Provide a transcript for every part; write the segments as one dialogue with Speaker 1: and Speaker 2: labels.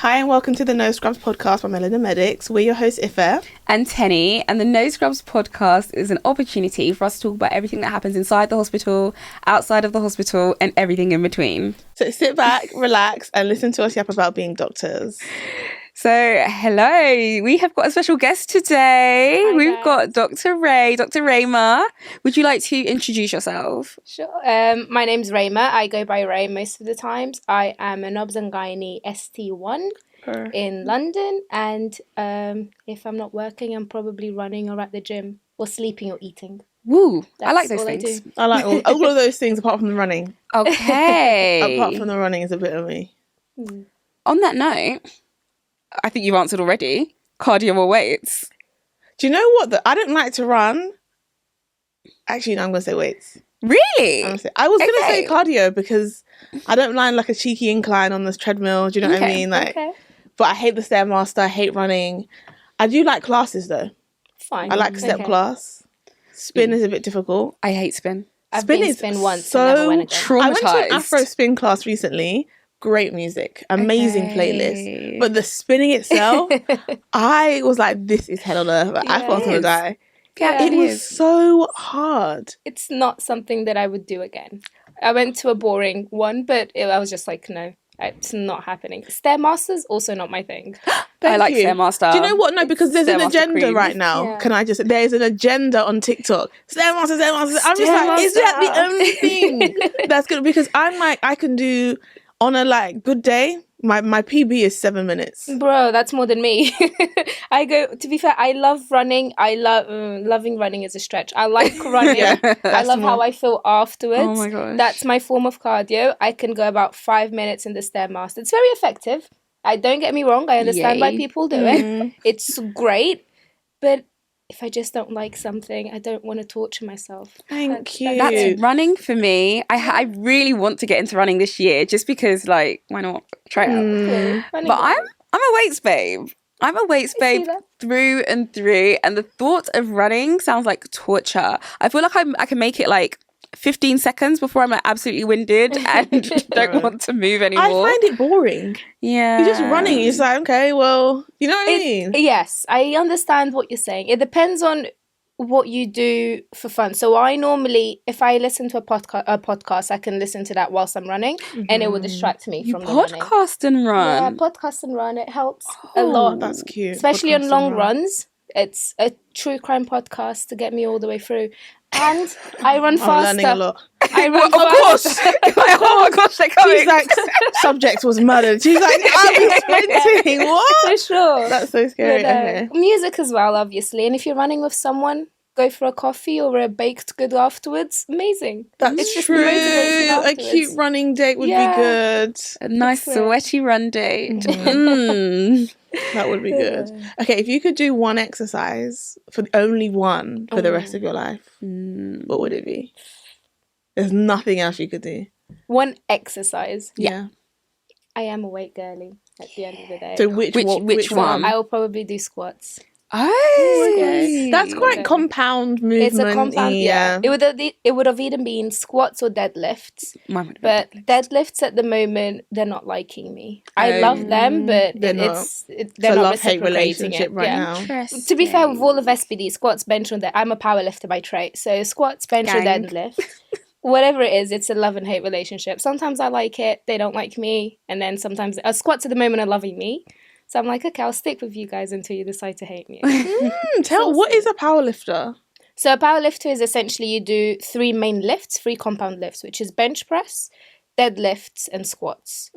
Speaker 1: Hi and welcome to the No Scrubs podcast by Melanin Medics. We're your hosts Ife
Speaker 2: and Tenny, and the No Scrubs podcast is an opportunity for us to talk about everything that happens inside the hospital, outside of the hospital, and everything in between.
Speaker 1: So sit back, relax, and listen to us yap about being doctors.
Speaker 2: So, hello, we have got a special guest today.
Speaker 3: Hi,
Speaker 2: We've
Speaker 3: guys.
Speaker 2: got Dr. Ray, Dr. Rayma. Would you like to introduce yourself?
Speaker 3: Sure. My name's Rayma. I go by Ray most of the times. I am an obs and gynae ST1 in London, and if I'm not working, I'm probably running or at the gym or sleeping or eating.
Speaker 2: Woo,
Speaker 3: That's
Speaker 2: I like those
Speaker 3: all I
Speaker 2: things.
Speaker 3: do.
Speaker 1: I like all of those things apart from the running.
Speaker 2: Okay.
Speaker 1: Apart from the running is a bit of me.
Speaker 2: On that note, I think you've answered already. Cardio or weights?
Speaker 1: Do you know what? I don't like to run. Actually, no, I'm going to say weights.
Speaker 2: Really?
Speaker 1: I was going to say cardio because I don't mind like a cheeky incline on this treadmill. Do you know what I mean? Like, but I hate the Stairmaster. I hate running. I do like classes though.
Speaker 3: Fine.
Speaker 1: I like step class. Spin is a bit difficult.
Speaker 2: I hate spin.
Speaker 3: I've been
Speaker 1: is
Speaker 3: spin once
Speaker 1: so
Speaker 3: and never went again.
Speaker 2: traumatized.
Speaker 1: I went to an Afro spin class recently. Great music, amazing playlist. But the spinning itself, I was like, this is hell on earth. I thought I was going to die.
Speaker 2: Yeah,
Speaker 1: It was so hard.
Speaker 3: It's not something that I would do again. I went to a boring one, but I was just like, no, it's not happening. Stairmasters, also not my thing.
Speaker 2: I like
Speaker 1: you.
Speaker 2: Stairmaster.
Speaker 1: Do you know what? No, because there's an
Speaker 2: Stairmaster
Speaker 1: agenda
Speaker 2: queen.
Speaker 1: right now.
Speaker 3: Yeah.
Speaker 1: Can I just? There's an agenda on TikTok. Stairmaster. I'm just like, is that the only thing that's good? Because I'm like, I can do on a like good day. My PB is 7 minutes.
Speaker 3: Bro, that's more than me. To be fair, I love running. I love loving running is a stretch. I like running.
Speaker 1: Yeah,
Speaker 3: I love how I feel afterwards.
Speaker 2: Oh my gosh.
Speaker 3: That's my form of cardio. I can go about 5 minutes in the Stairmaster. It's very effective. Don't get me wrong. I understand why
Speaker 2: Yay.
Speaker 3: people do it. It's great. But if I just don't like something, I don't want to torture myself.
Speaker 1: Thank you.
Speaker 2: That's running for me. I really want to get into running this year just because, like, why not try it out?
Speaker 3: Running
Speaker 2: But I'm a weights babe. I'm a weights babe
Speaker 3: that.
Speaker 2: through and through, and the thought of running sounds like torture. I feel like I can make it like 15 seconds before I'm like absolutely winded and don't want to move anymore.
Speaker 1: I find it boring.
Speaker 2: Yeah,
Speaker 1: You're just running. It's like, okay, well, you know what I mean?
Speaker 3: Yes, I understand what you're saying. It depends on what you do for fun. So I normally, if I listen to a podcast, I can listen to that whilst I'm running, and it will distract me from the running.
Speaker 2: podcast and run.
Speaker 3: Yeah, podcast and run. It helps a lot.
Speaker 1: That's cute.
Speaker 3: Especially
Speaker 1: Podcast
Speaker 3: on
Speaker 1: and
Speaker 3: long
Speaker 1: run.
Speaker 3: runs. It's a true crime podcast to get me all the way through. And I run faster.
Speaker 1: I'm learning a lot.
Speaker 3: I run
Speaker 2: Of course.
Speaker 3: faster.
Speaker 2: Like, oh my gosh, they're coming.
Speaker 1: She's like, subject was murdered. She's like, I'm sprinting. What?
Speaker 3: For sure.
Speaker 1: That's so scary.
Speaker 3: But,
Speaker 1: Okay.
Speaker 3: music as well, obviously. And if you're running with someone, go for a coffee or a baked good afterwards. Amazing.
Speaker 1: That's
Speaker 3: It's just
Speaker 1: true.
Speaker 3: motivation
Speaker 1: A
Speaker 3: afterwards.
Speaker 1: cute running date would
Speaker 3: Yeah.
Speaker 1: be good.
Speaker 2: A nice
Speaker 3: That's right.
Speaker 2: sweaty run date. Mm.
Speaker 1: That would be good. Okay, if you could do one exercise for only one for the rest of your life, what would it be? There's nothing else you could do.
Speaker 3: One exercise.
Speaker 1: Yeah.
Speaker 3: I am a weight girly at the end of the day.
Speaker 1: So which one?
Speaker 3: I will probably do squats.
Speaker 2: Oh,
Speaker 1: Okay. That's quite compound movement.
Speaker 3: It's a compound, yeah. It would have either been squats or deadlifts.
Speaker 2: Mine would have
Speaker 3: But
Speaker 2: been
Speaker 3: deadlifts at the moment, they're not liking me. I love them, but
Speaker 1: They're not.
Speaker 3: they're
Speaker 1: It's a
Speaker 3: not
Speaker 1: love-hate
Speaker 3: reciprocating
Speaker 1: relationship
Speaker 3: it.
Speaker 1: right
Speaker 3: Yeah.
Speaker 1: now.
Speaker 3: To be fair, with all of SPD, squats, bench, and I'm a power lifter by trade. So squats, bench, or
Speaker 2: Gang.
Speaker 3: deadlift, whatever it is, it's a love and hate relationship. Sometimes I like it, they don't like me, and then sometimes squats at the moment are loving me. So I'm like, okay, I'll stick with you guys until you decide to hate me.
Speaker 1: What is a power lifter?
Speaker 3: So a power lifter is essentially you do three compound lifts, which is bench press, deadlifts, and squats.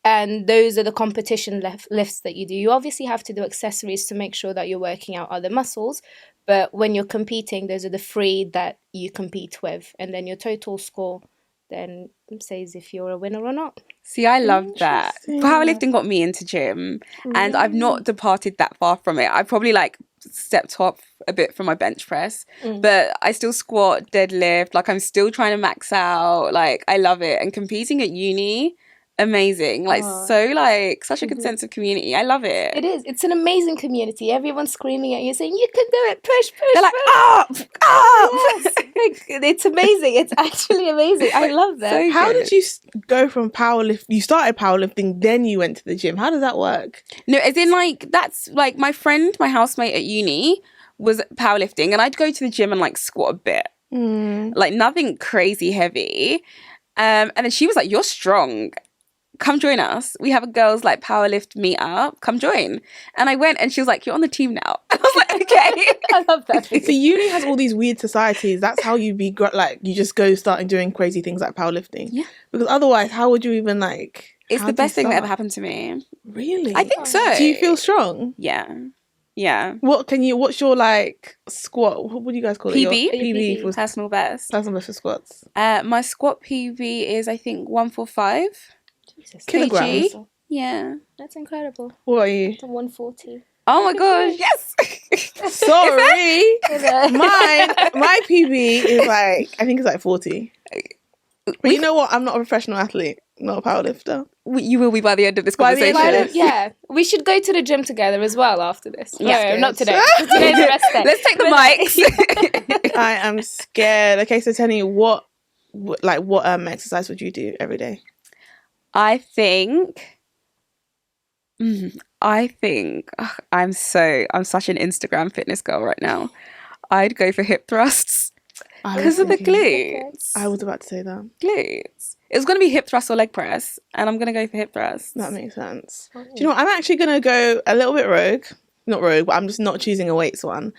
Speaker 3: And those are the competition lifts that you do. You obviously have to do accessories to make sure that you're working out other muscles. But when you're competing, those are the three that you compete with. And then your total score then says if you're a winner or not.
Speaker 2: See, I love that. Powerlifting got me into gym, and I've not departed that far from it. I probably like stepped off a bit from my bench press, but I still squat, deadlift. Like I'm still trying to max out. Like I love it. And competing at uni, amazing. Like, so, like, such a good sense of community. I love it.
Speaker 3: It is. It's an amazing community. Everyone's screaming at you, saying, "You can do it! Push, push!"
Speaker 2: They're like,
Speaker 3: push.
Speaker 2: up!
Speaker 3: Yes. It's amazing. It's actually amazing. I love that.
Speaker 2: So
Speaker 1: How
Speaker 2: good.
Speaker 1: did you go from powerlift? You started powerlifting, then you went to the gym. How does that work?
Speaker 2: No, as in, like, that's, like, my friend, my housemate at uni was powerlifting, and I'd go to the gym and, like, squat a bit. Like, nothing crazy heavy. And then she was like, "You're strong. Come join us. We have a girls like powerlift meet up. Come join." And I went, and she was like, "You're on the team now." I was like, "Okay."
Speaker 3: I love that.
Speaker 1: So uni has all these weird societies. That's how you be like you just go start doing crazy things like powerlifting.
Speaker 2: Yeah.
Speaker 1: Because otherwise, how would you even like?
Speaker 2: It's
Speaker 1: how
Speaker 2: the
Speaker 1: do you
Speaker 2: best thing that
Speaker 1: start?
Speaker 2: ever happened to me.
Speaker 1: Really?
Speaker 2: I think so.
Speaker 1: Do you feel strong?
Speaker 2: Yeah. Yeah.
Speaker 1: What's your like squat? What do you guys call it? Your
Speaker 2: PB?
Speaker 1: PB for
Speaker 2: Personal best.
Speaker 1: personal best for squats.
Speaker 2: My squat PB is, I think, 145
Speaker 3: Jesus.
Speaker 1: Kilograms.
Speaker 2: kg. Yeah.
Speaker 3: That's incredible.
Speaker 1: What are you?
Speaker 3: 140.
Speaker 2: Oh my gosh. Yes.
Speaker 1: Sorry. My PB is like, I think it's like 40. But you know what? I'm not a professional athlete, not a powerlifter.
Speaker 2: You will be by the end of this
Speaker 1: By the end of
Speaker 2: conversation.
Speaker 1: this.
Speaker 3: Yeah, we should go to the gym together as well after this.
Speaker 2: Yes,
Speaker 3: No, not
Speaker 1: yes.
Speaker 3: today. Today's the rest day.
Speaker 2: Let's take the mics.
Speaker 1: I am scared. Okay, so Tenny, what exercise would you do every day?
Speaker 2: I think I'm such an Instagram fitness girl right now. I'd go for hip thrusts because of the glutes.
Speaker 1: I was about to say that.
Speaker 2: Glutes. It's going to be hip thrust or leg press, and I'm going to go for hip thrusts.
Speaker 1: That makes sense. Do you know what? I'm actually going to go a little bit rogue. Not rogue, but I'm just not choosing a weights one.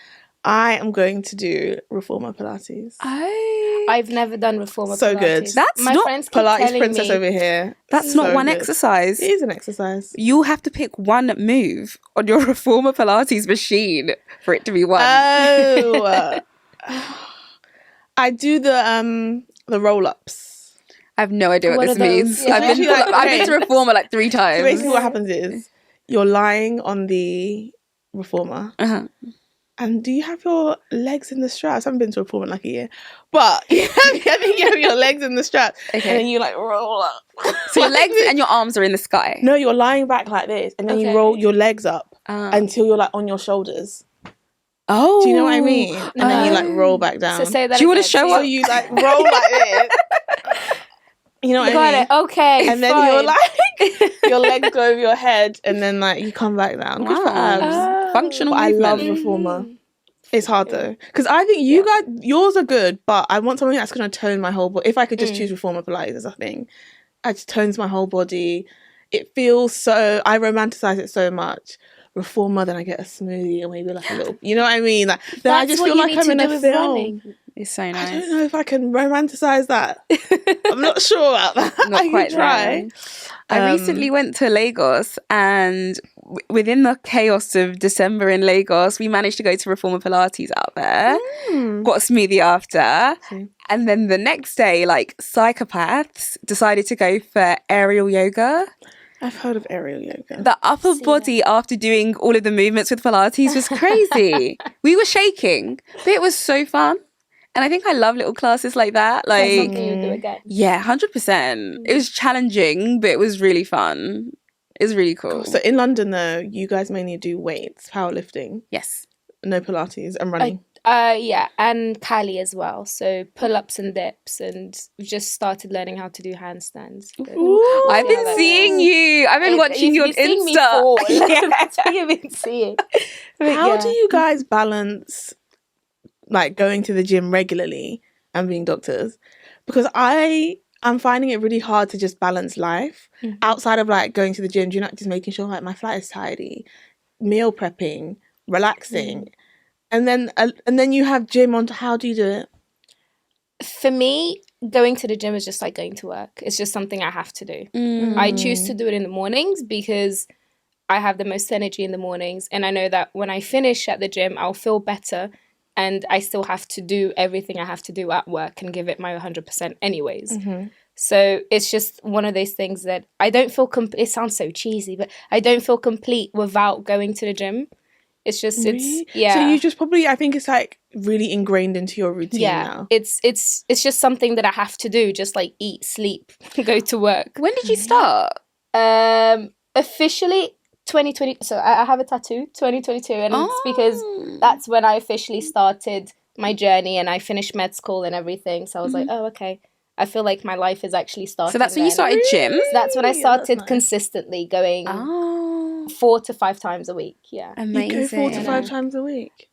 Speaker 1: I am going to do reformer Pilates.
Speaker 3: I've never done reformer
Speaker 1: So
Speaker 3: Pilates.
Speaker 1: good.
Speaker 2: That's
Speaker 3: My
Speaker 2: not
Speaker 3: friends keep
Speaker 1: Pilates
Speaker 3: telling
Speaker 1: princess
Speaker 3: me,
Speaker 1: over here.
Speaker 2: That's
Speaker 1: So
Speaker 2: not one
Speaker 1: good.
Speaker 2: exercise.
Speaker 1: It is an exercise.
Speaker 2: You have to pick one move on your reformer Pilates machine for it to be one.
Speaker 1: Oh. I do the roll ups.
Speaker 2: I have no idea what
Speaker 3: What
Speaker 2: this
Speaker 3: are those?
Speaker 2: means.
Speaker 3: Yeah.
Speaker 2: I've been
Speaker 1: Literally,
Speaker 2: I've been to reformer like 3 times.
Speaker 1: So basically what happens is you're lying on the reformer.
Speaker 2: Uh-huh.
Speaker 1: And do you have your legs in the straps? I haven't been to a reformer in like a year. But I think you have your legs in the straps.
Speaker 2: Okay.
Speaker 1: And then you like roll up.
Speaker 2: So your legs and your arms are in the sky.
Speaker 1: No, you're lying back like this. And then you
Speaker 3: Okay.
Speaker 1: roll your legs up until you're like on your shoulders.
Speaker 2: Oh.
Speaker 1: Do you know what I mean? And then you like roll back down.
Speaker 3: So say that
Speaker 2: Do you wanna
Speaker 3: again.
Speaker 2: show
Speaker 1: So
Speaker 2: us?
Speaker 1: you like roll like this. You know what
Speaker 3: Got
Speaker 1: I mean?
Speaker 3: it. Okay.
Speaker 1: And then
Speaker 3: fine.
Speaker 1: you're like, your legs go over your head, and then like you come back down. Good for
Speaker 2: Wow.
Speaker 1: abs.
Speaker 2: Functional
Speaker 1: But I love
Speaker 2: movement.
Speaker 1: reformer. It's hard though, because I think yours are good, but I want something that's going to tone my whole body. If I could just choose reformer Pilates as a thing, it just tones my whole body. It feels so. I romanticize it so much. Reformer, then I get a smoothie or maybe like a little. You know what I mean? Like then I
Speaker 3: That's
Speaker 1: just
Speaker 3: what
Speaker 1: feel
Speaker 3: you
Speaker 1: like
Speaker 3: need
Speaker 1: I'm
Speaker 3: to
Speaker 1: in
Speaker 3: do
Speaker 1: a
Speaker 3: with
Speaker 1: film.
Speaker 3: running.
Speaker 2: It's so
Speaker 1: I
Speaker 2: nice.
Speaker 1: don't know if I can romanticize that. I'm not sure about that.
Speaker 2: Not
Speaker 1: I
Speaker 2: quite
Speaker 1: can try.
Speaker 2: there. I recently went to Lagos, and within the chaos of December in Lagos, we managed to go to Reformer Pilates out there. Got a smoothie after.
Speaker 1: See.
Speaker 2: And then the next day, like psychopaths decided to go for aerial yoga.
Speaker 1: I've heard of aerial yoga.
Speaker 2: The upper body after doing all of the movements with Pilates was crazy. We were shaking, but it was so fun. And I think I love little classes like that.
Speaker 3: That's
Speaker 2: Like,
Speaker 3: something you do again.
Speaker 2: yeah, 100%. It was challenging, but it was really fun. It was really cool.
Speaker 1: So in London, though, you guys mainly do weights, powerlifting,
Speaker 2: Yes.
Speaker 1: no Pilates, and running.
Speaker 3: Yeah, and Cali as well. So pull-ups and dips, and we've just started learning how to do handstands. But
Speaker 2: I've been
Speaker 3: Yeah,
Speaker 2: seeing you. I've been watching your
Speaker 3: you've seen me
Speaker 2: Insta.
Speaker 3: fall.
Speaker 2: Yeah.
Speaker 3: That's what you've been seeing. But
Speaker 1: How
Speaker 3: yeah.
Speaker 1: do you guys balance like going to the gym regularly and being doctors? Because I'm finding it really hard to just balance life outside of like going to the gym. Do you know, just making sure like my flat is tidy, meal prepping, relaxing, and then you have gym on. How do you do it?
Speaker 3: For me, going to the gym is just like going to work. It's just something I have to do. I choose to do it in the mornings because I have the most energy in the mornings. And I know that when I finish at the gym, I'll feel better. And I still have to do everything I have to do at work and give it my 100% anyways. So it's just one of those things that I don't feel... it sounds so cheesy, but I don't feel complete without going to the gym. It's just
Speaker 1: Really?
Speaker 3: it's yeah.
Speaker 1: So you just probably, I think it's like really ingrained into your routine now.
Speaker 3: It's just something that I have to do. Just like eat, sleep, go to work.
Speaker 2: When did you start?
Speaker 3: Officially 2020. So I have a tattoo 2022, and it's because that's when I officially started my journey, and I finished med school and everything. So I was like, oh, okay. I feel like my life is actually starting.
Speaker 2: So that's when you started gym?
Speaker 3: So that's when I started
Speaker 1: nice.
Speaker 3: consistently going 4 to 5 times a week. Yeah.
Speaker 2: Amazing.
Speaker 1: You go 4 to 5 times a week.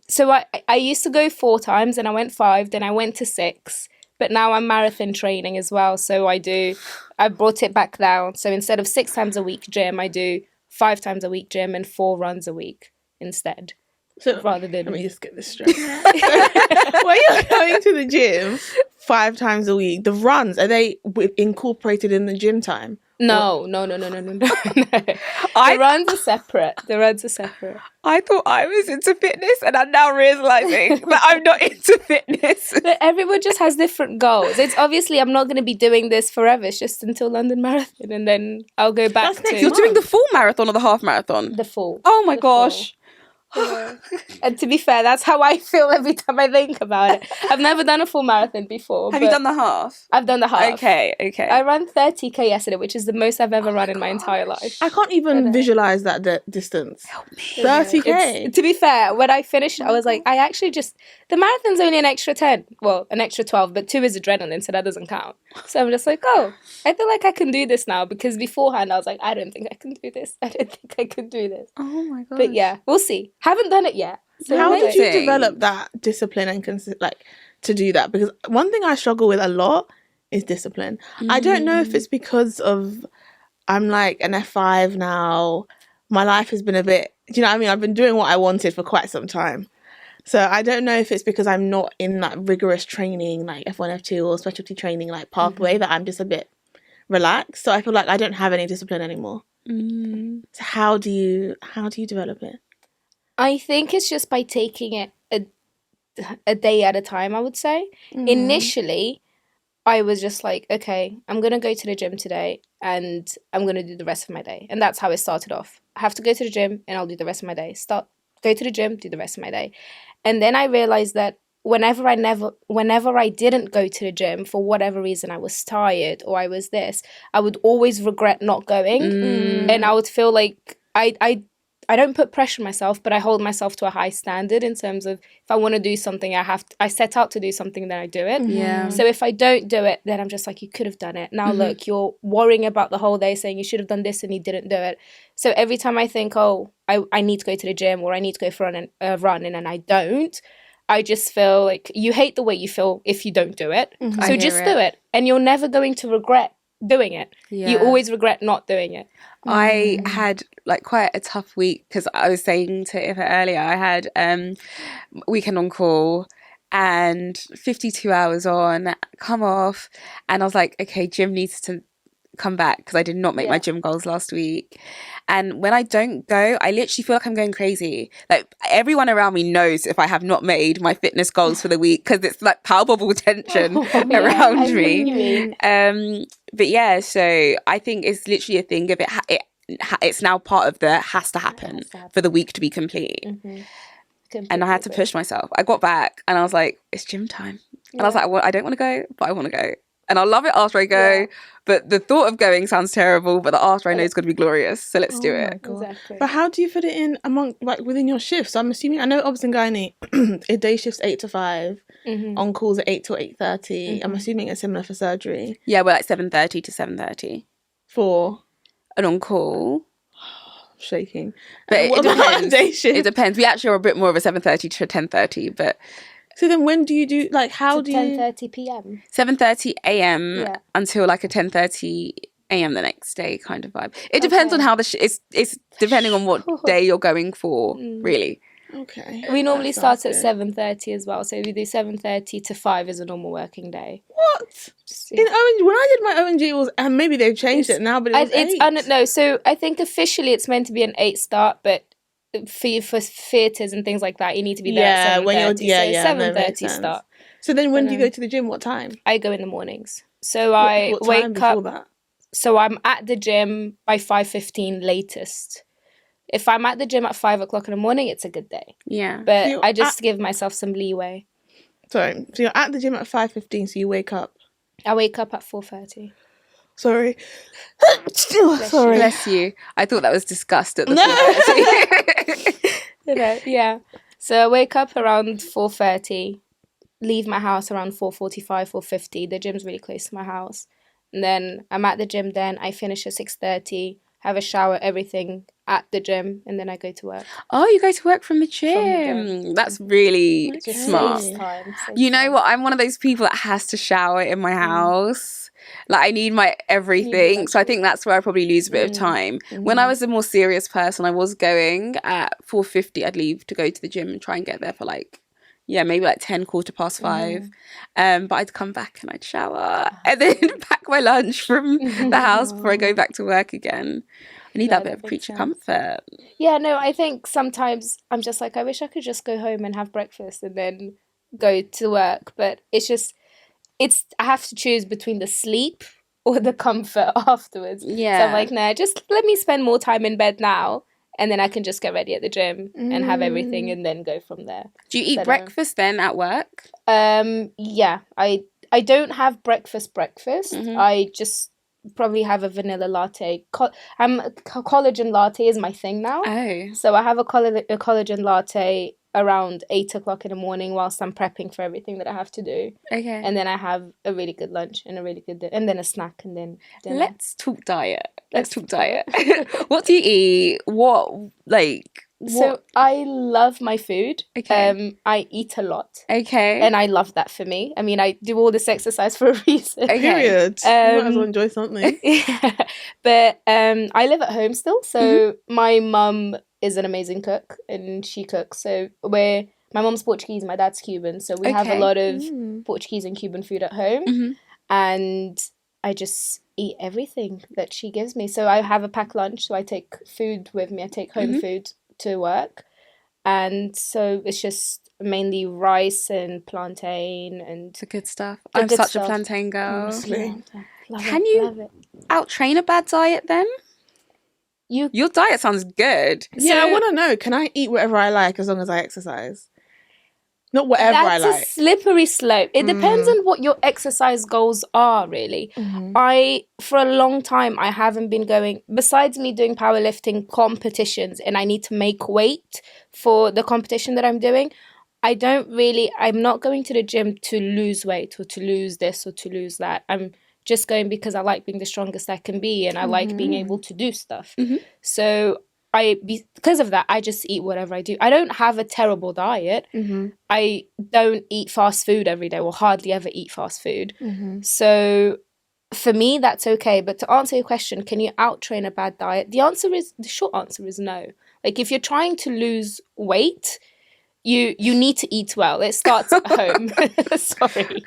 Speaker 3: So I used to go 4 times, and I went 5, then I went to 6. But now I'm marathon training as well. So I brought it back down. So instead of 6 times a week gym, I do 5 times a week gym and 4 runs a week instead.
Speaker 1: So
Speaker 3: rather than...
Speaker 1: Let me just get this straight. When you're going to the gym 5 times a week, the runs, are they incorporated in the gym time?
Speaker 3: No. The runs are separate.
Speaker 2: I thought I was into fitness, and I'm now realising that I'm not into fitness.
Speaker 3: But everyone just has different goals. It's obviously I'm not going to be doing this forever. It's just until London Marathon, and then I'll go back to...
Speaker 2: You're doing the full marathon or the half marathon?
Speaker 3: The full.
Speaker 2: Oh my gosh.
Speaker 3: Yeah. And to be fair, that's how I feel every time I think about it. I've never done a full marathon before.
Speaker 2: Have you done the half?
Speaker 3: I've done the half.
Speaker 2: Okay.
Speaker 3: I ran 30k yesterday, which is the most I've ever run in my entire life.
Speaker 1: I can't even visualize that distance.
Speaker 2: Help me.
Speaker 1: 30k.
Speaker 3: To be fair, when I finished, I was like, I actually just... The marathon's only an extra 10. Well, an extra 12, but 2 is adrenaline, so that doesn't count. So I'm just like, oh, I feel like I can do this now, because beforehand I was like, I don't think I can do this. I don't think I can do this.
Speaker 2: Oh my gosh.
Speaker 3: But yeah, we'll see. Haven't done it yet. So
Speaker 1: How did you
Speaker 2: amazing.
Speaker 1: develop that discipline and to do that? Because one thing I struggle with a lot is discipline. I don't know if it's because of I'm like an F5 now. My life has been a bit, do you know what I mean? I've been doing what I wanted for quite some time. So I don't know if it's because I'm not in that rigorous training, like F1, F2 or specialty training like pathway, that I'm just a bit relaxed. So I feel like I don't have any discipline anymore. So how do you develop it?
Speaker 3: I think it's just by taking it a day at a time, I would say. Initially, I was just like, okay, I'm going to go to the gym today and I'm going to do the rest of my day. And that's how it started off. I have to go to the gym and I'll do the rest of my day. Go to the gym, do the rest of my day. And then I realized that whenever I didn't go to the gym, for whatever reason, I was tired or I was this, I would always regret not going. And I would feel like I don't put pressure on myself, but I hold myself to a high standard in terms of if I want to do something, I set out to do something, then I do it.
Speaker 2: Yeah.
Speaker 3: So if I don't do it, then I'm just like, you could have done it. Now look, you're worrying about the whole day, saying you should have done this and you didn't do it. So every time I think, oh, I need to go to the gym or I need to go for a run and I don't, I just feel like you hate the way you feel if you don't do it. So just do it. And you're never going to regret doing it.
Speaker 2: Yeah.
Speaker 3: You always regret not doing it.
Speaker 2: I had like quite a tough week because I was saying to Eva earlier, I had weekend on call and 52 hours on, come off, and I was like, okay, gym needs to come back because I did not make my gym goals last week. And when I don't go, I literally feel like I'm going crazy. Like everyone around me knows if I have not made my fitness goals for the week because it's like palpable tension around me. But yeah, so I think it's literally a thing of it's now part of the has to happen for the week to be complete. And I had to push myself. I got back and I was like, it's gym time. And I was like, I don't want to go, but I want to go. And I'll love it after I go, but the thought of going sounds terrible, but the after I know is going to be glorious. So let's do it.
Speaker 3: Exactly.
Speaker 1: But how do you fit it in within your shifts? I'm assuming, I know obs and gynae, a day shift's 8 to 5, on calls at 8 till 8:30. I'm assuming it's similar for surgery.
Speaker 2: Yeah, we're like 7:30 to 7:30.
Speaker 1: For?
Speaker 2: And on call.
Speaker 1: Shaking.
Speaker 2: But it depends.
Speaker 1: Day shift?
Speaker 2: It depends. We actually are a bit more of a 7:30 to 10:30, but...
Speaker 1: So then when do you do, like, how do you...
Speaker 3: 10:30 p.m.
Speaker 2: 7:30 a.m. until like a 10:30 a.m. the next day kind of vibe. It depends on how it's depending on what day you're going for, really.
Speaker 1: Okay.
Speaker 3: We normally start at 7:30 as well. So we do 7:30 to 5 is a normal working day.
Speaker 1: What? In ONG, when I did my ONG, it was, and maybe they've changed it now, but it was 8.
Speaker 3: No, so I think officially it's meant to be an 8 start, but for theatres and things like that, you need to be there at 7:30.
Speaker 1: When you're,
Speaker 3: so 7:30
Speaker 1: no,
Speaker 3: start.
Speaker 1: So then when do you go to the gym? What time?
Speaker 3: I go in the mornings. So I
Speaker 1: what time
Speaker 3: wake
Speaker 1: before
Speaker 3: up.
Speaker 1: That?
Speaker 3: So I'm at the gym by 5:15 latest. If I'm at the gym at 5 o'clock in the morning, it's a good day.
Speaker 2: Yeah.
Speaker 3: But
Speaker 1: So
Speaker 3: I just give myself some leeway.
Speaker 1: Sorry. So you're at the gym at 5:15, so you wake up.
Speaker 3: I wake up at 4:30.
Speaker 1: Sorry.
Speaker 3: Sorry.
Speaker 2: Bless you. I thought that was disgust at the
Speaker 3: Yeah. So I wake up around 4:30, leave my house around 4:45, 4:50. The gym's really close to my house. And then I'm at the gym then. I finish at 6:30, have a shower, everything at the gym, and then I go to work.
Speaker 2: Oh, you go to work from the gym.
Speaker 3: gym.
Speaker 2: That's really
Speaker 3: Just
Speaker 2: smart.
Speaker 3: saves time,
Speaker 2: You know what? I'm one of those people that has to shower in my house. Like, I need my everything. So I think that's where I probably lose a bit of time. When I was a more serious person, I was going at 4:50. I'd leave to go to the gym and try and get there for like, maybe like 10, 5:15. But I'd come back and I'd shower and then pack my lunch from the house before I go back to work again. I need that bit of creature comfort.
Speaker 3: Yeah, no, I think sometimes I'm just like, I wish I could just go home and have breakfast and then go to work. But I have to choose between the sleep or the comfort afterwards.
Speaker 2: Yeah.
Speaker 3: So I'm like, nah, just let me spend more time in bed now. And then I can just get ready at the gym and have everything and then go from there.
Speaker 2: Do you eat breakfast then at work?
Speaker 3: Yeah, I don't have breakfast. I just probably have a vanilla latte. Collagen latte is my thing now.
Speaker 2: Oh.
Speaker 3: So I have a collagen latte around 8 o'clock in the morning whilst I'm prepping for everything that I have to do.
Speaker 2: Okay.
Speaker 3: And then I have a really good lunch and a really good and then a snack and then dinner.
Speaker 2: Let's talk diet. What do you eat? So
Speaker 3: I love my food.
Speaker 2: Okay.
Speaker 3: I eat a lot.
Speaker 2: Okay.
Speaker 3: And I love that for me. I mean, I do all this exercise for a reason.
Speaker 2: Okay.
Speaker 1: Period. You might as well enjoy something.
Speaker 3: Yeah. But I live at home still. So my mum is an amazing cook and she cooks. So my mum's Portuguese, my dad's Cuban. So we have a lot of Portuguese and Cuban food at home. And I just eat everything that she gives me. So I have a packed lunch. So I take food with me. I take home food to work. And so it's just mainly rice and plantain and
Speaker 2: the good stuff. I'm such a plantain girl.
Speaker 1: Honestly.
Speaker 2: Can you out-train a bad diet then? Your diet sounds good.
Speaker 1: Yeah, I want to know. Can I eat whatever I like as long as I exercise? Not whatever I like.
Speaker 3: That's a slippery slope. It depends on what your exercise goals are, really. For a long time, I haven't been going, besides me doing powerlifting competitions and I need to make weight for the competition that I'm doing, I'm not going to the gym to lose weight or to lose this or to lose that. I'm just going because I like being the strongest I can be and I like being able to do stuff. So because of that, I just eat whatever I do. I don't have a terrible diet. I don't eat fast food every day or hardly ever eat fast food. So for me, that's okay. But to answer your question, can you out-train a bad diet? The short answer is no. Like if you're trying to lose weight, you need to eat well. It starts at home. Sorry.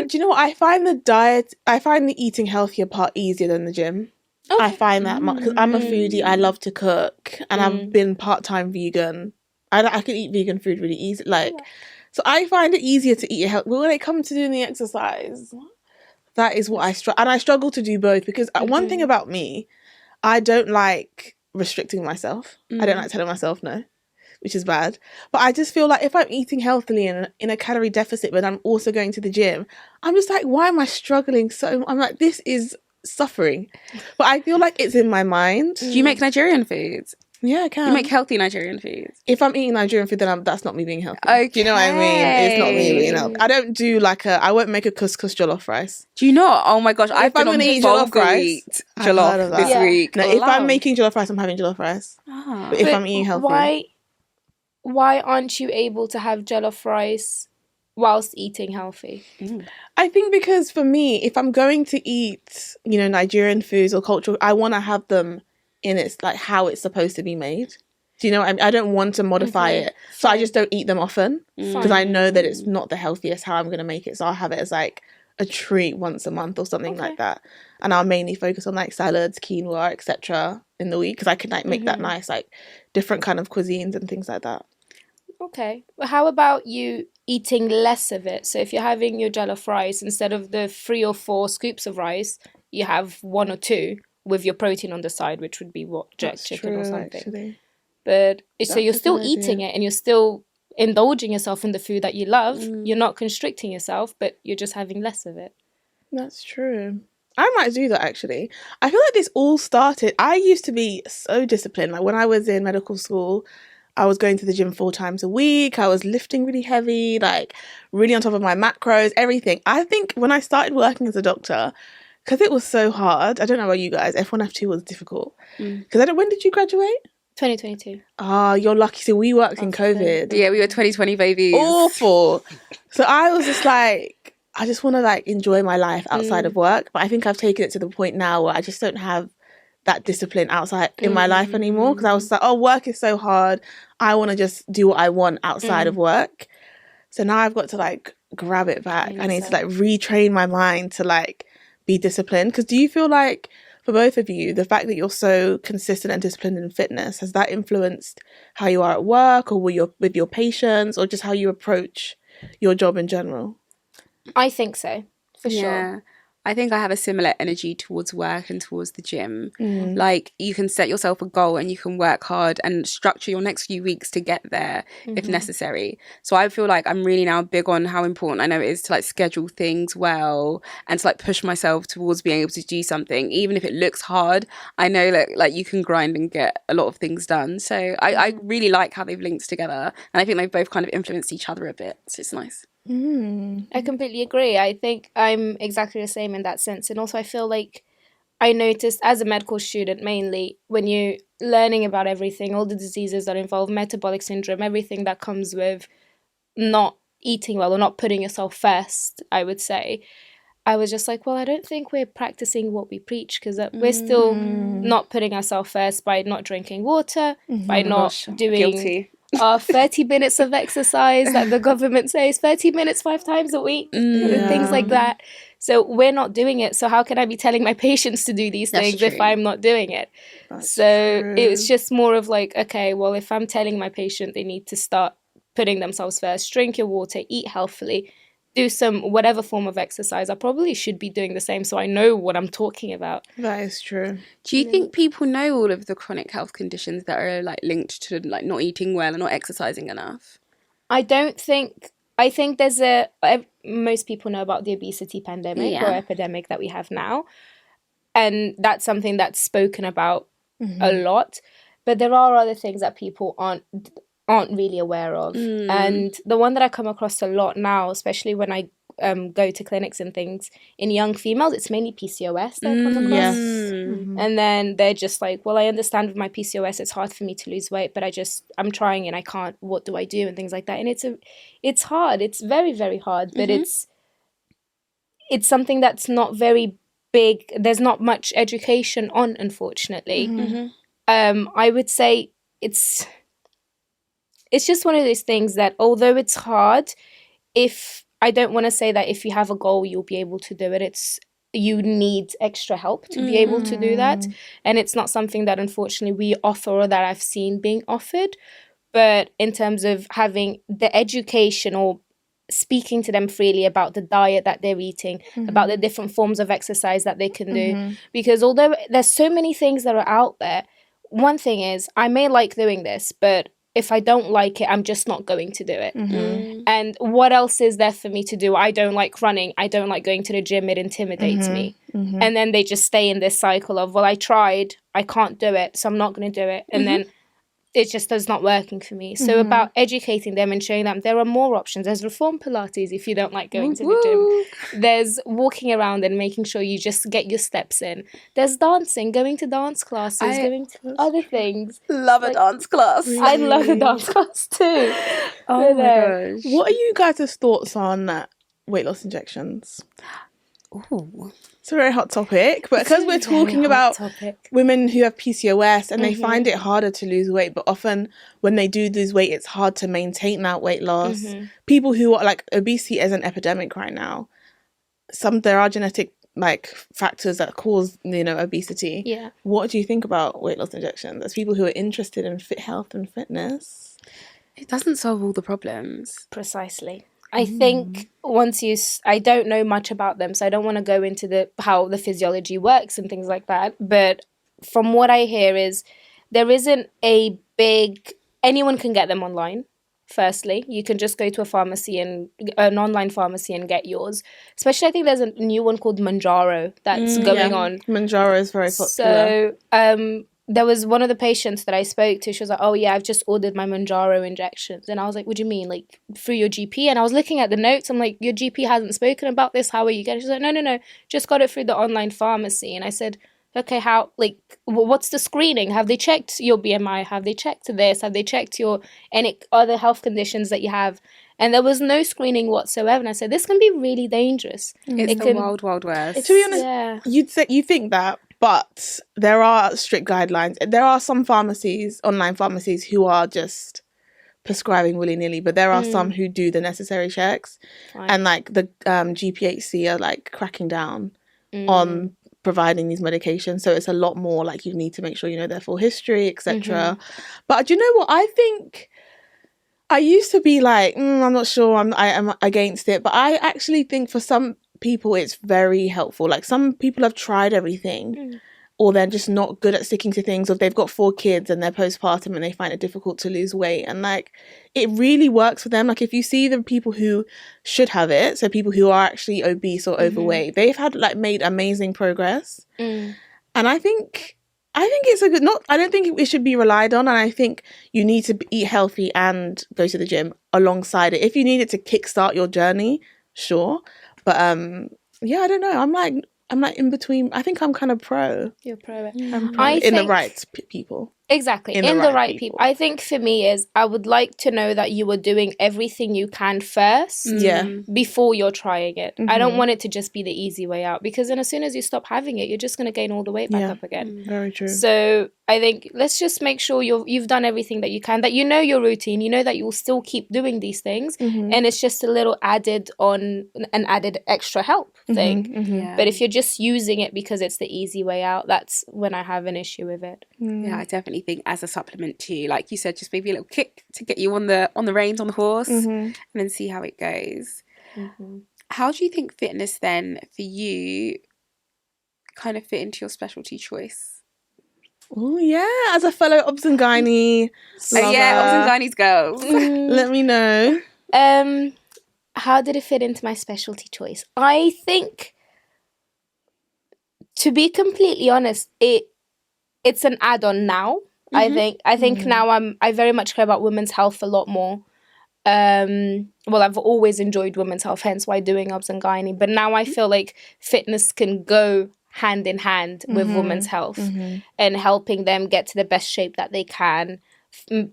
Speaker 1: Do you know what? I find the eating healthier part easier than the gym. Okay. I find that because I'm a foodie, I love to cook, and I've been part-time vegan. I can eat vegan food really easy. So I find it easier to eat healthy. But when it comes to doing the exercise, that is what I struggle to do both because one thing about me, I don't like restricting myself. I don't like telling myself no, which is bad. But I just feel like if I'm eating healthily and in a calorie deficit, but I'm also going to the gym, I'm just like, why am I struggling so? I'm like, this is suffering. But I feel like it's in my mind.
Speaker 2: Do you make Nigerian foods?
Speaker 1: Yeah, I can.
Speaker 2: You make healthy Nigerian foods?
Speaker 1: If I'm eating Nigerian food, then that's not me being healthy.
Speaker 2: Okay.
Speaker 1: Do you know what I mean? It's not me being healthy. I don't do I won't make a couscous jollof rice.
Speaker 2: Do you not? Oh my gosh, I've been on
Speaker 1: jollof rice
Speaker 2: jollof this week.
Speaker 1: No, if I'm making jollof rice, I'm having jollof rice. But if I'm eating healthy.
Speaker 3: Why aren't you able to have jollof rice whilst eating healthy?
Speaker 1: I think because for me, if I'm going to eat, Nigerian foods or cultural, I want to have them in its like how it's supposed to be made. Do you know what I mean? I don't want to modify it. So I just don't eat them often because I know that it's not the healthiest how I'm going to make it. So I'll have it as like a treat once a month or something like that. And I'll mainly focus on like salads, quinoa, etc. in the week because I can like make that nice like different kind of cuisines and things like that.
Speaker 3: Okay. Well, how about you eating less of it? So if you're having your jollof rice, instead of the 3 or 4 scoops of rice, you have 1 or 2. with your protein on the side, which would be what, jerk
Speaker 1: That's
Speaker 3: chicken or
Speaker 1: true,
Speaker 3: something.
Speaker 1: actually.
Speaker 3: But so you're
Speaker 1: That's a
Speaker 3: still
Speaker 1: good
Speaker 3: eating
Speaker 1: idea.
Speaker 3: it and you're still indulging yourself in the food that you love. You're not constricting yourself, but you're just having less of it.
Speaker 1: That's true. I might do that, actually. I feel like this all started... I used to be so disciplined. Like, when I was in medical school, I was going to the gym 4 times a week. I was lifting really heavy, like, really on top of my macros, everything. I think when I started working as a doctor, because it was so hard, I don't know about you guys, F1, F2 was difficult. Because when did you graduate?
Speaker 3: 2022.
Speaker 1: Ah, you're lucky. So we worked in COVID.
Speaker 2: Yeah, we were 2020 babies.
Speaker 1: Awful. So I was just like, I just want to like enjoy my life outside of work. But I think I've taken it to the point now where I just don't have that discipline outside in my life anymore. Because I was like, oh, work is so hard. I want to just do what I want outside of work. So now I've got to like grab it back. I need to like retrain my mind to like be disciplined. Because do you feel like, for both of you, the fact that you're so consistent and disciplined in fitness, has that influenced how you are at work or with your patients, or just how you approach your job in general?
Speaker 3: I think so, for sure.
Speaker 2: I think I have a similar energy towards work and towards the gym. Like, you can set yourself a goal and you can work hard and structure your next few weeks to get there if necessary. So I feel like I'm really now big on how important I know it is to like schedule things well and to like push myself towards being able to do something. Even if it looks hard, I know that like you can grind and get a lot of things done. So I really like how they've linked together. And I think they've both kind of influenced each other a bit. So it's nice.
Speaker 3: I completely agree. I think I'm exactly the same in that sense. And also I feel like I noticed as a medical student mainly, when you're learning about everything, all the diseases that involve metabolic syndrome, everything that comes with not eating well or not putting yourself first, I would say, I was just like, well, I don't think we're practicing what we preach, because we're still not putting ourselves first by not drinking water, by not doing...
Speaker 2: Guilty.
Speaker 3: 30 minutes of exercise that the government says 30 minutes 5 times a week, things like that. So we're not doing it. So how can I be telling my patients to do these things if I'm not doing it? It was just more of like, okay, well, if I'm telling my patient they need to start putting themselves first, drink your water, eat healthily, do some whatever form of exercise, I probably should be doing the same, so I know what I'm talking about.
Speaker 1: That is true.
Speaker 2: Do you think people know all of the chronic health conditions that are like linked to like not eating well and not exercising enough?
Speaker 3: I think there's most people know about the obesity pandemic or epidemic that we have now, and that's something that's spoken about a lot, but there are other things that people aren't really aware of. And the one that I come across a lot now, especially when I go to clinics and things in young females, it's mainly PCOS that I come across.
Speaker 1: Yes.
Speaker 3: And then they're just like, well, I understand with my PCOS it's hard for me to lose weight, but I'm trying and I can't, what do I do, and things like that. And it's hard, it's very, very hard, but it's something that's not very big, there's not much education on, unfortunately. I would say it's just one of those things that, although it's hard, I don't want to say that if you have a goal, you'll be able to do it. You need extra help to be able to do that. And it's not something that, unfortunately, we offer or that I've seen being offered. But in terms of having the education or speaking to them freely about the diet that they're eating, about the different forms of exercise that they can do. Because although there's so many things that are out there, one thing is, I may like doing this, but if I don't like it, I'm just not going to do it. And what else is there for me to do? I don't like running. I don't like going to the gym. It intimidates me. And then they just stay in this cycle of, well, I tried, I can't do it, so I'm not going to do it. And then it just does not working for me. So about educating them and showing them there are more options. There's reform Pilates if you don't like going to the gym. There's walking around and making sure you just get your steps in. There's dancing, going to dance classes, going to other things.
Speaker 2: Love a dance class.
Speaker 3: I love a dance class too.
Speaker 2: Oh my gosh.
Speaker 1: What are you guys' thoughts on weight loss injections?
Speaker 2: Ooh.
Speaker 1: It's a very hot topic, but because we're talking about women who have PCOS and they find it harder to lose weight, but often when they do lose weight, it's hard to maintain that weight loss. People who are like, obesity is an epidemic right now. There are genetic like factors that cause, obesity.
Speaker 3: Yeah.
Speaker 1: What do you think about weight loss injections? There's people who are interested in fit health and fitness.
Speaker 2: It doesn't solve all the problems.
Speaker 3: Precisely. I think I don't know much about them, so I don't want to go into how the physiology works and things like that. But from what I hear is there isn't a big, anyone can get them online. Firstly, you can just go to an online pharmacy and get yours. Especially, I think there's a new one called Manjaro that's going on.
Speaker 1: Manjaro is very popular.
Speaker 3: So, there was one of the patients that I spoke to. She was like, "Oh yeah, I've just ordered my Manjaro injections." And I was like, "What do you mean, like through your GP?" And I was looking at the notes. I'm like, "Your GP hasn't spoken about this. How are you getting?" She's like, "No, just got it through the online pharmacy." And I said, "Okay, how? Like, what's the screening? Have they checked your BMI? Have they checked this? Have they checked any other health conditions that you have?" And there was no screening whatsoever. And I said, "This can be really dangerous."
Speaker 2: It's the wild, wild west.
Speaker 1: To be honest, you think that. But there are strict guidelines. There are some online pharmacies, who are just prescribing willy-nilly, but there are some who do the necessary checks. Right. And like the GPHC are like cracking down on providing these medications. So it's a lot more like you need to make sure you know their full history, etc. But do you know what? I think I used to be like, I'm not sure, I'm against it. But I actually think for some people it's very helpful. Like some people have tried everything or they're just not good at sticking to things, or they've got 4 kids and they're postpartum and they find it difficult to lose weight, and like it really works for them. Like if you see the people who should have it, so people who are actually obese or overweight, they've had like made amazing progress. And I think it's a good, I don't think it should be relied on, and I think you need to eat healthy and go to the gym alongside it. If you need it to kickstart your journey, sure. But yeah, I don't know. I'm like in between. I think I'm kind of pro.
Speaker 3: You're pro it.
Speaker 1: I'm pro in the right people.
Speaker 3: Exactly. In the right people. I think for me is I would like to know that you were doing everything you can first before you're trying it. I don't want it to just be the easy way out, because then as soon as you stop having it, you're just going to gain all the weight back up again.
Speaker 1: Very true.
Speaker 3: So I think let's just make sure you've done everything that you can, that you know your routine, you know that you'll still keep doing these things, and it's just a little added extra help thing. But if you're just using it because it's the easy way out, that's when I have an issue with it.
Speaker 2: Yeah, I definitely think as a supplement too, like you said, just maybe a little kick to get you on the reins, on the horse, and then see how it goes. How do you think fitness then for you kind of fit into your specialty choice?
Speaker 1: Oh yeah, as a fellow obs and gynae
Speaker 2: obs and gynaes girls.
Speaker 1: Let me know.
Speaker 3: How did it fit into my specialty choice? I think, to be completely honest, it's an add-on now. I think now I very much care about women's health a lot more. Well, I've always enjoyed women's health, hence why doing obs and gynae. But now I feel like fitness can go hand in hand with women's health and helping them get to the best shape that they can.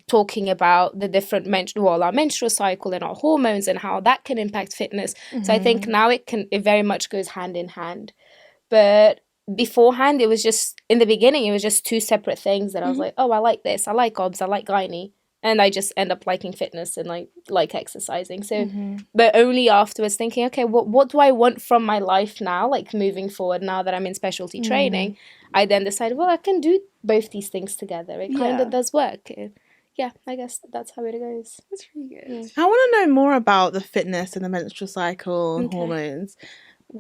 Speaker 3: Talking about the different our menstrual cycle and our hormones and how that can impact fitness. So I think now it very much goes hand in hand. But beforehand, it was just, in the beginning, it was just 2 separate things that I was like, oh, I like this, I like obs, I like gynae, and I just end up liking fitness and like exercising. So, but only afterwards thinking, okay, what do I want from my life now, like moving forward, now that I'm in specialty training? I then decided, well, I can do both these things together. It kind of does work. Yeah, I guess that's how it goes.
Speaker 2: That's really good. Yeah.
Speaker 1: I want to know more about the fitness and the menstrual cycle and hormones.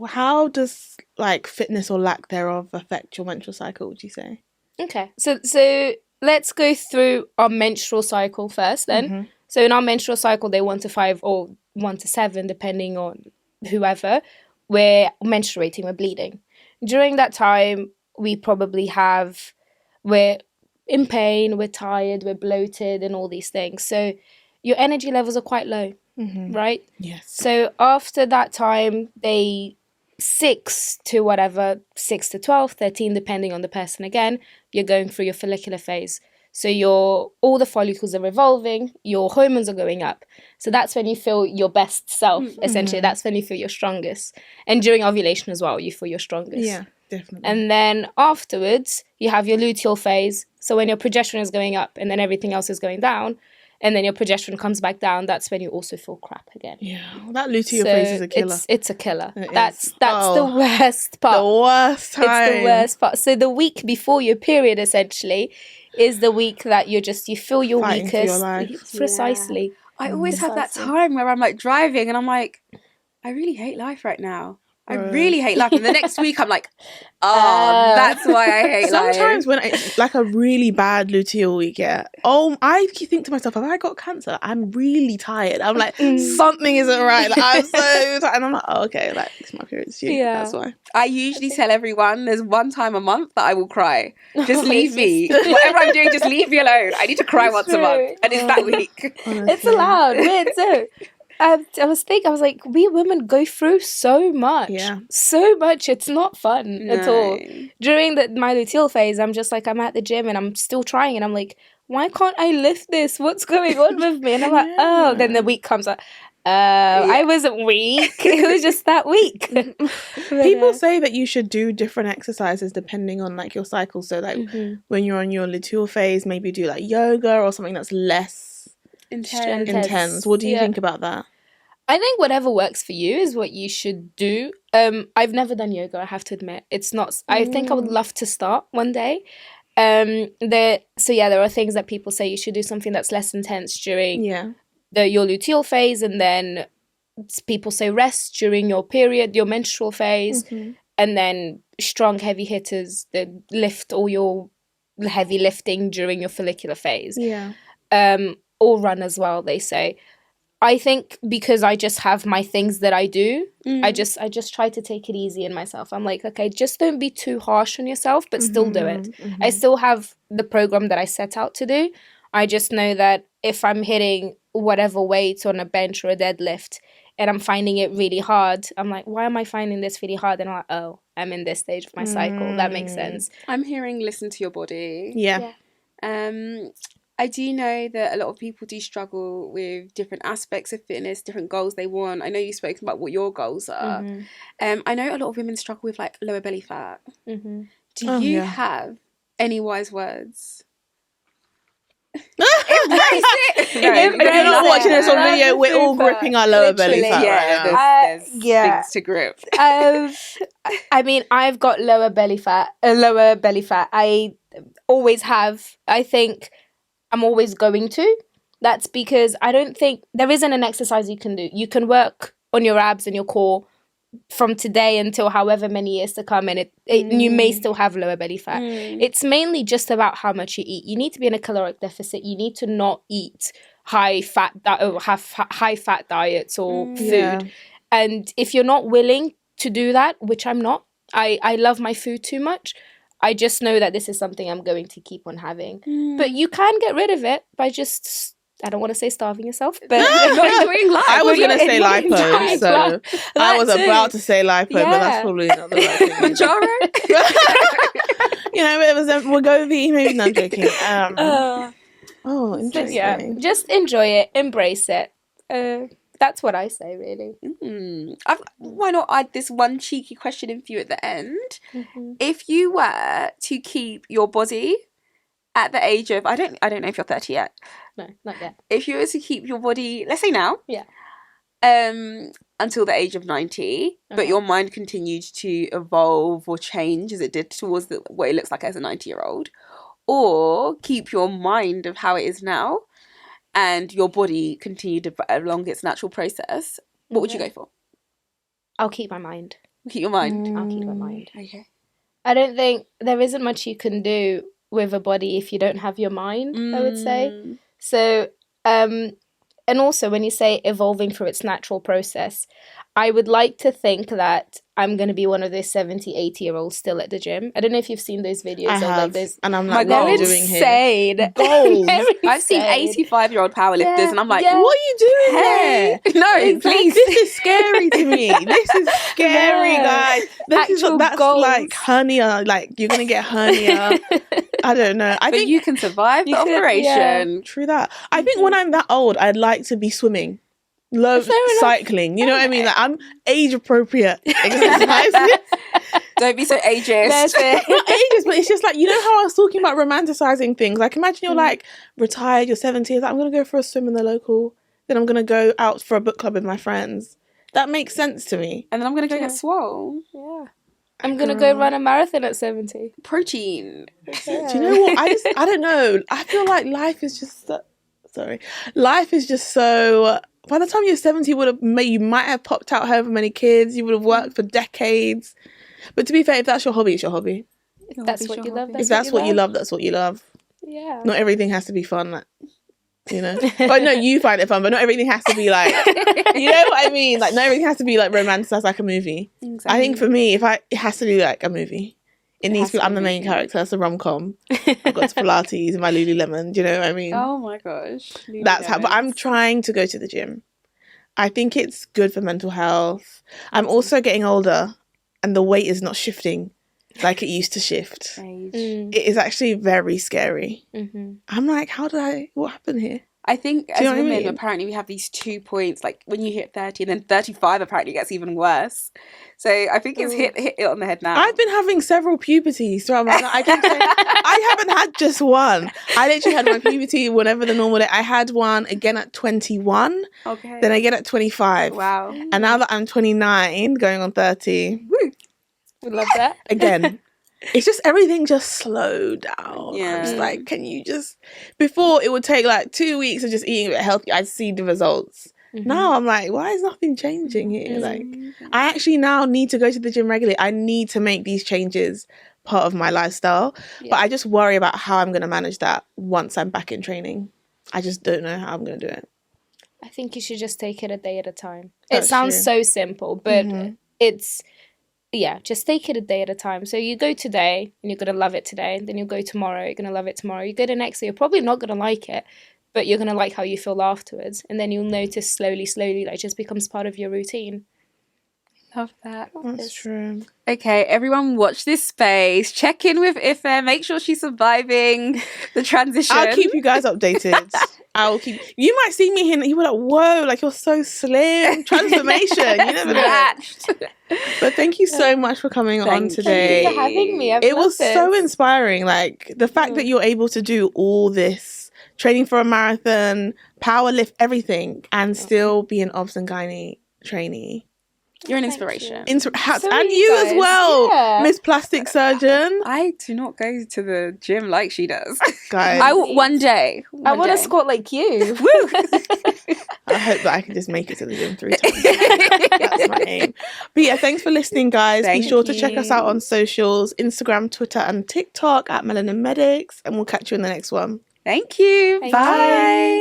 Speaker 1: How does like fitness or lack thereof affect your menstrual cycle, would you say?
Speaker 3: Okay, so let's go through our menstrual cycle first then. So in our menstrual cycle, day 1 to 5 or 1 to 7, depending on whoever, we're menstruating, we're bleeding. During that time, we probably we're in pain, we're tired, we're bloated and all these things. So your energy levels are quite low, right?
Speaker 1: Yes.
Speaker 3: So after that time, day 6 to 12, 13, depending on the person again, you're going through your follicular phase. So all the follicles are revolving, your hormones are going up. So that's when you feel your best self, essentially. That's when you feel your strongest. And during ovulation as well, you feel your strongest.
Speaker 1: Yeah, definitely.
Speaker 3: And then afterwards, you have your luteal phase. So when your progesterone is going up and then everything else is going down, and then your progesterone comes back down, that's when you also feel crap again.
Speaker 1: Yeah, that luteal phase is a killer.
Speaker 3: It's a killer. That's the worst part.
Speaker 1: The worst time.
Speaker 3: It's the worst part. So the week before your period, essentially, is the week that you feel your
Speaker 1: Fighting
Speaker 3: weakest.
Speaker 1: for your life.
Speaker 3: Precisely.
Speaker 2: I always have that
Speaker 3: Precisely.
Speaker 2: time where I'm like driving and I'm like, I really hate life right now. I
Speaker 1: Right.
Speaker 2: really hate life. And the next week I'm like, oh, that's why I hate life.
Speaker 1: Sometimes when it's like a really bad luteal week, I think to myself, have I got cancer? I'm really tired. I'm like, something isn't right. Like, I'm so tired. And I'm like, oh, okay, like, it's my period's due.
Speaker 3: Yeah.
Speaker 1: That's why.
Speaker 2: I usually tell everyone there's one time a month that I will cry. Just leave me. Whatever I'm doing, just leave me alone. I need to cry once a month. And it's that week.
Speaker 3: It's allowed. Weird too. I was like, we women go through so much.
Speaker 1: Yeah.
Speaker 3: So much. It's not fun at all.
Speaker 2: No.
Speaker 3: During my luteal phase, I'm just like, I'm at the gym and I'm still trying. And I'm like, why can't I lift this? What's going on with me? And I'm like, oh. Then the week comes like, I wasn't weak. It was just that week.
Speaker 1: People say that you should do different exercises depending on like your cycle. So like when you're on your luteal phase, maybe do like yoga or something that's less intense. What do you think about that?
Speaker 3: I think whatever works for you is what you should do. I've never done yoga, I have to admit. It's not. I think I would love to start one day. There are things that people say you should do something that's less intense during your luteal phase, and then people say rest during your period, your menstrual phase, and then strong heavy hitters that lift all your heavy lifting during your follicular phase. Or run as well, they say. I think because I just have my things that I do, I just try to take it easy in myself. I'm like, okay, just don't be too harsh on yourself, but still do it. I still have the program that I set out to do. I just know that if I'm hitting whatever weight on a bench or a deadlift and I'm finding it really hard, I'm like, why am I finding this really hard? And I'm like, oh, I'm in this stage of my cycle. That makes sense.
Speaker 2: I'm hearing listen to your body.
Speaker 1: Yeah.
Speaker 2: I do know that a lot of people do struggle with different aspects of fitness, different goals they want. I know you've spoken about what your goals are. I know a lot of women struggle with like lower belly fat. Do you have any wise words? Embrace it.
Speaker 1: If you're not watching this on video, we're all gripping our lower belly fat right now.
Speaker 2: There's things to grip.
Speaker 3: I mean, I've got lower belly fat. I always have. I think I'm always going to. That's because I don't think there isn't an exercise you can do. You can work on your abs and your core from today until however many years to come, and you may still have lower belly fat. It's mainly just about how much you eat. You need to be in a caloric deficit. You need to not eat high fat diets or food. And if you're not willing to do that, which I'm not, I love my food too much. I just know that this is something I'm going to keep on having. But you can get rid of it by just, I don't want to say starving yourself, but not enjoying life.
Speaker 1: I was going to say lipo, so I was about to say lipo, but that's probably not the right thing.
Speaker 2: Manjaro?
Speaker 1: Wegovy, maybe not joking. Interesting.
Speaker 3: Yeah, just enjoy it, embrace it. That's what I say, really.
Speaker 2: Why not add this one cheeky question in for you at the end? If you were to keep your body at the age of, I don't know if you're 30 yet.
Speaker 3: No, not yet.
Speaker 2: If you were to keep your body, let's say now, until the age of 90, but your mind continued to evolve or change as it did towards what it looks like as a 90-year-old, or keep your mind of how it is now, and your body continued along its natural process, what would you go for?
Speaker 3: I'll keep my mind.
Speaker 2: Keep your mind?
Speaker 3: I'll keep my mind.
Speaker 2: Okay.
Speaker 3: I don't think there isn't much you can do with a body if you don't have your mind, I would say. So, and also when you say evolving through its natural process, I would like to think that I'm going to be one of those 70, 80-year-olds still at the gym. I don't know if you've seen those videos.
Speaker 1: I have,
Speaker 3: like those,
Speaker 1: and I'm like, what are you doing
Speaker 3: insane.
Speaker 1: Here? Goals.
Speaker 2: I've seen 85-year-old powerlifters, and I'm like,
Speaker 1: what are you doing here?
Speaker 2: No, please.
Speaker 1: This is scary to me. This is scary, guys. That's
Speaker 3: goals.
Speaker 1: like hernia. Like, you're going to get hernia. I don't know. I think
Speaker 2: you can survive the operation.
Speaker 1: Yeah, true that. I think when I'm that old, I'd like to be swimming. Love cycling. You know what I mean? Like, I'm age appropriate exercise.
Speaker 2: Don't be so ageist.
Speaker 1: Not ageist, but it's just like, you know how I was talking about romanticizing things? Like, imagine you're like retired, you're 70, like, I'm going to go for a swim in the local, then I'm going to go out for a book club with my friends. That makes sense to me.
Speaker 2: And then I'm going to go get swole.
Speaker 3: Yeah. I'm going to go run a marathon at 70.
Speaker 2: Protein.
Speaker 1: Do you know what? I don't know. I feel like life is just sorry. Life is just so... By the time you're 70, you might have popped out however many kids. You would have worked for decades. But to be fair, if that's your hobby, it's your hobby.
Speaker 3: If that's what you love,
Speaker 1: If that's what you love, that's what you love.
Speaker 3: Yeah.
Speaker 1: Not everything has to be fun, like, you know. But no, you find it fun, but not everything has to be like, you know what I mean? Like, not everything has to be like romanticized like a movie.
Speaker 2: Exactly.
Speaker 1: I think for me, it has to be like a movie. It needs to be, I'm the main character. It's a rom-com. I've got to Pilates and my Lululemon. Do you know what I mean?
Speaker 2: Oh my gosh.
Speaker 1: That's how. But I'm trying to go to the gym. I think it's good for mental health. I'm also getting older, and the weight is not shifting like it used to shift. It is actually very scary. Mm-hmm. I'm like, what happened here?
Speaker 2: I think as women, apparently we have these 2 points, like when you hit 30 and then 35 apparently gets even worse. So I think it's hit it on the head now.
Speaker 1: I've been having several puberties throughout my life. I haven't had just one. I literally had my puberty whenever the normal day. I had one again at 21.
Speaker 2: Okay.
Speaker 1: Then again at 25.
Speaker 2: Wow.
Speaker 1: And now that I'm 29, going on 30.
Speaker 3: Woo. We love that.
Speaker 1: Again. It's just everything just slowed down.
Speaker 2: Yeah.
Speaker 1: I'm just like, can you just... Before, it would take like 2 weeks of just eating a bit healthy. I'd see the results. Mm-hmm. Now I'm like, why is nothing changing here? Like, I actually now need to go to the gym regularly. I need to make these changes part of my lifestyle. Yeah. But I just worry about how I'm going to manage that once I'm back in training. I just don't know how I'm going to do it.
Speaker 3: I think you should just take it a day at a time. It sounds so simple, but it's... Yeah, just take it a day at a time. So you go today and you're going to love it today. Then you'll go tomorrow, you're going to love it tomorrow. You go the next day, you're probably not going to like it, but you're going to like how you feel afterwards. And then you'll notice slowly, like it just becomes part of your routine.
Speaker 2: Love that.
Speaker 1: That's true.
Speaker 2: Okay, everyone watch this space. Check in with Ife. Make sure she's surviving the transition.
Speaker 1: I'll keep you guys updated. You might see me here and you were like, whoa, like you're so slim. Transformation. You never know. But thank you so much for coming on today.
Speaker 3: Thank you for having me.
Speaker 1: It was so inspiring. Like the fact that you're able to do all this, training for a marathon, power lift, everything, and still be an obs and gynae trainee.
Speaker 2: You're an inspiration.
Speaker 1: And you as well, Miss Plastic Surgeon.
Speaker 2: I do not go to the gym like she does.
Speaker 1: Guys.
Speaker 2: One day.
Speaker 3: I want to squat like you.
Speaker 1: Woo! I hope that I can just make it to the gym 3 times. That's my aim. But yeah, thanks for listening, guys. Be sure to check us out on socials, Instagram, Twitter, and TikTok at Melanin Medics. And we'll catch you in the next one.
Speaker 2: Thank you. Bye.